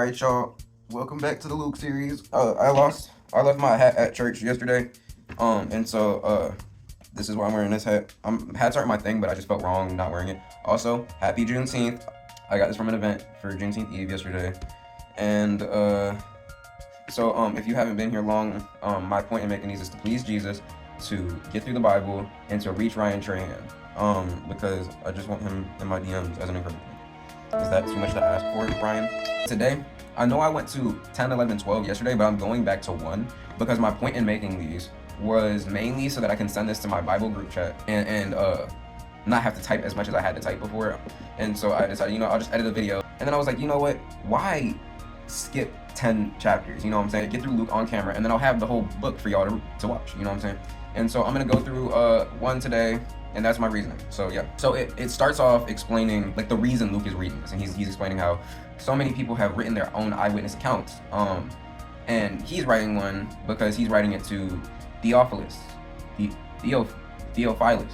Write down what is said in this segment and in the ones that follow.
Alright, y'all. Welcome back to the Luke series. I left my hat at church yesterday. This is why I'm wearing this hat. Hats aren't my thing, but I just felt wrong not wearing it. Also, happy Juneteenth. I got this from an event for Juneteenth Eve yesterday. And if you haven't been here long, my point in making these is to please Jesus, to get through the Bible, and to reach Ryan Trahan. Because I just want him in my DMs as an encouragement. Is that too much to ask for, Ryan? Today, I know I went to 10, 11, 12 yesterday, but I'm going back to 1 because my point in making these was mainly so that I can send this to my Bible group chat and not have to type as much as I had to type before. And so I decided, I'll just edit a video. And then I was like, you know what? Why skip 10 chapters? You know what I'm saying? Get through Luke on camera, and then I'll have the whole book for y'all to watch. You know what I'm saying? And so I'm going to go through 1 today. And that's my reasoning. So yeah. So it starts off explaining like the reason Luke is reading this, and he's explaining how so many people have written their own eyewitness accounts. And he's writing one because he's writing it to Theophilus, Theophilus.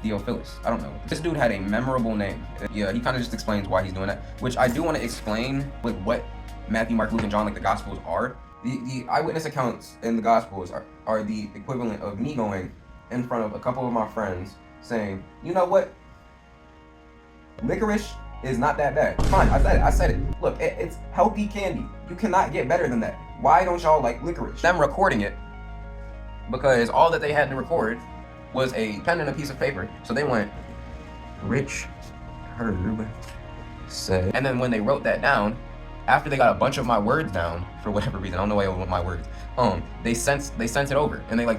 I don't know. This dude had a memorable name. Yeah, he kind of just explains why he's doing that, which I do want to explain like what Matthew, Mark, Luke, and John, like the Gospels are. The eyewitness accounts in the Gospels are the equivalent of me going in front of a couple of my friends saying, you know what? Licorice is not that bad. Fine, I said it. Look, it's healthy candy. You cannot get better than that. Why don't y'all like licorice? Them recording it because all that they had to record was a pen and a piece of paper. So they went, Rich Herb said. And then when they wrote that down, after they got a bunch of my words down, for whatever reason, I don't know why I want my words, they sent it over, and they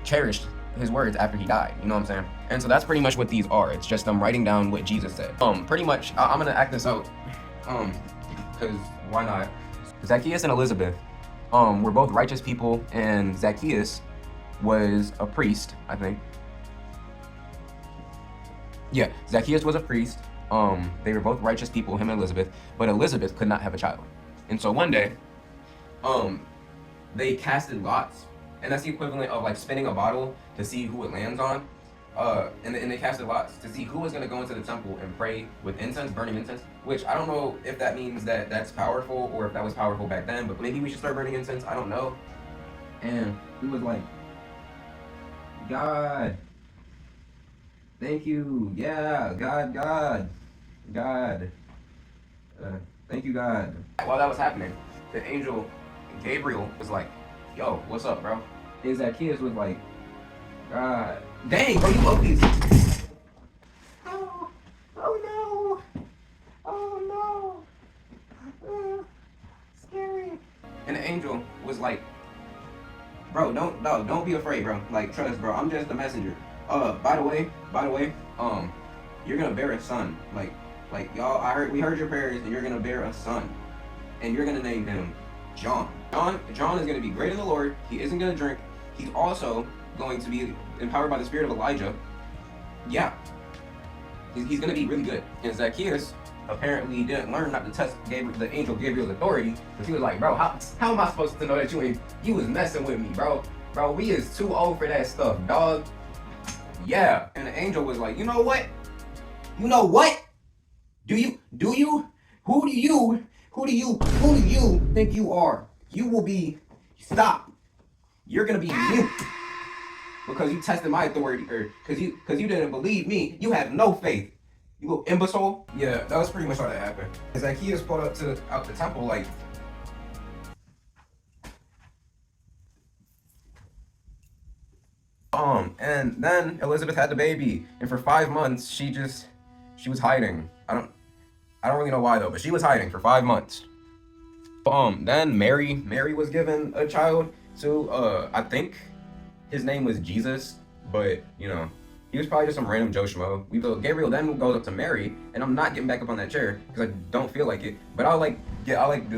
cherished his words after he died. You know what I'm saying? And so that's pretty much what these are. It's just them writing down what Jesus said. Pretty much, I'm gonna act this out. Because why not? Zacchaeus and Elizabeth, were both righteous people, and Zacchaeus was a priest, I think. Yeah, Zacchaeus was a priest. They were both righteous people, him and Elizabeth, but Elizabeth could not have a child. And so one day, they casted lots. And that's the equivalent of like spinning a bottle to see who it lands on. And they casted lots to see who was going to go into the temple and pray with incense, burning incense, which I don't know if that means that that's powerful or if that was powerful back then, but maybe we should start burning incense. I don't know. And he was like, God, thank you. Yeah, God. Thank you, God. While that was happening, the angel Gabriel was like, yo, what's up, bro? And Zacchaeus was like, God, dang, bro, you love these. Oh no, scary. And the angel was like, bro, don't be afraid, bro. Like, trust, bro. I'm just the messenger. By the way, you're gonna bear a son. Like y'all, we heard your prayers, and you're gonna bear a son, and you're gonna name him John. John is gonna be great in the Lord. He isn't gonna drink. He's also going to be empowered by the spirit of Elijah. Yeah. He's going to be really good. And Zacchaeus apparently didn't learn not to test the angel Gabriel's authority, because he was like, bro, how am I supposed to know that you was messing with me, bro? Bro, we is too old for that stuff, dog. Yeah. And the angel was like, you know what? Who do you think you are? You will be, stop. You're gonna be mute because you tested my authority, or because you didn't believe me. You have no faith, you little imbecile. Yeah, that was pretty much how that happened. Zacchaeus pulled up out the temple like, and then Elizabeth had the baby, and for 5 months she was hiding. I don't really know why though, but she was hiding for 5 months. Then Mary was given a child. So, I think his name was Jesus, but, he was probably just some random Joe Schmo. Gabriel then goes up to Mary, and I'm not getting back up on that chair, because I don't feel like it, but I'll do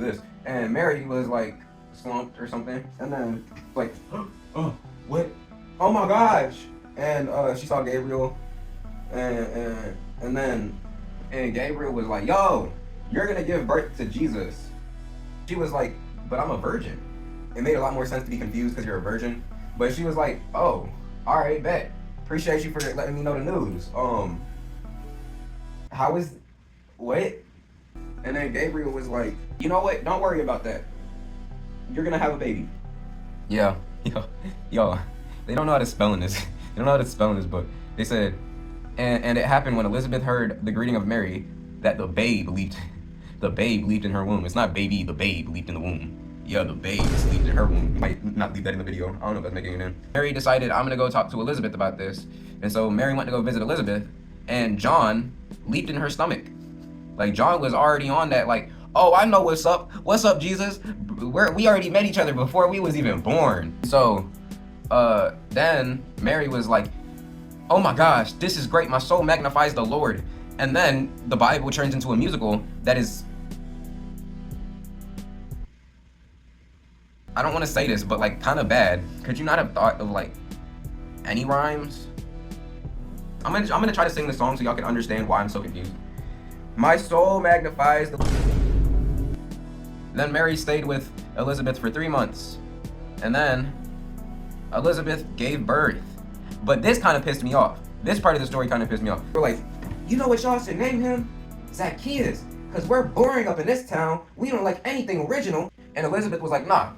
this. And Mary was, like, slumped or something, and then, like, oh, what? Oh my gosh! And, she saw Gabriel, and Gabriel was like, yo, you're gonna give birth to Jesus. She was like, but I'm a virgin. It made a lot more sense to be confused because you're a virgin. But she was like, oh, all right, bet. Appreciate you for letting me know the news. What? And then Gabriel was like, you know what? Don't worry about that. You're gonna have a baby. Yeah, yo, they don't know how to spell in this. They don't know how to spell in this book. They said, and it happened when Elizabeth heard the greeting of Mary that the babe leaped in her womb. It's not baby, the babe leaped in the womb. Yeah, the babe leaped in her womb. You might not leave that in the video. I don't know if that's making it in. Mary decided, I'm gonna go talk to Elizabeth about this. And so Mary went to go visit Elizabeth, and John leaped in her stomach. Like, John was already on that, like, oh, I know what's up. What's up, Jesus? We already met each other before we was even born. So, then Mary was like, oh my gosh, this is great. My soul magnifies the Lord. And then the Bible turns into a musical that is, I don't want to say this, but like kind of bad. Could you not have thought of like any rhymes? I'm gonna try to sing the song so y'all can understand why I'm so confused. My soul magnifies the. Then Mary stayed with Elizabeth for 3 months, and then Elizabeth gave birth. But this kind of pissed me off. This part of the story kind of pissed me off. We're like, you know what y'all should name him? Zacchaeus, because we're boring up in this town. We don't like anything original. And Elizabeth was like, nah,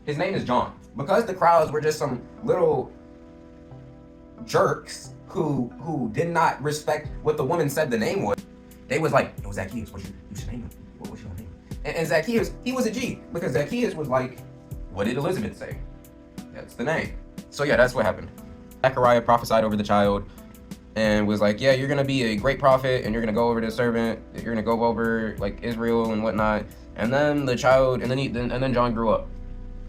his name is John. Because the crowds were just some little jerks who did not respect what the woman said the name was, they was like, yo, Zacchaeus, you should name him. What should I name him? And Zacchaeus, he was a G, because Zacchaeus was like, what did Elizabeth say? That's the name. So yeah, that's what happened. Zechariah prophesied over the child and was like, yeah, you're gonna be a great prophet, and you're gonna go over to the servant, you're gonna go over like Israel and whatnot. And then the child, and then John grew up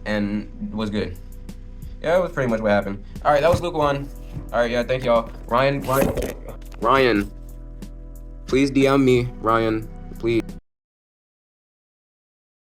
and was good. Yeah, that was pretty much what happened. All right, that was Luke 1. All right, yeah, thank y'all. Ryan, please DM me, Ryan, please.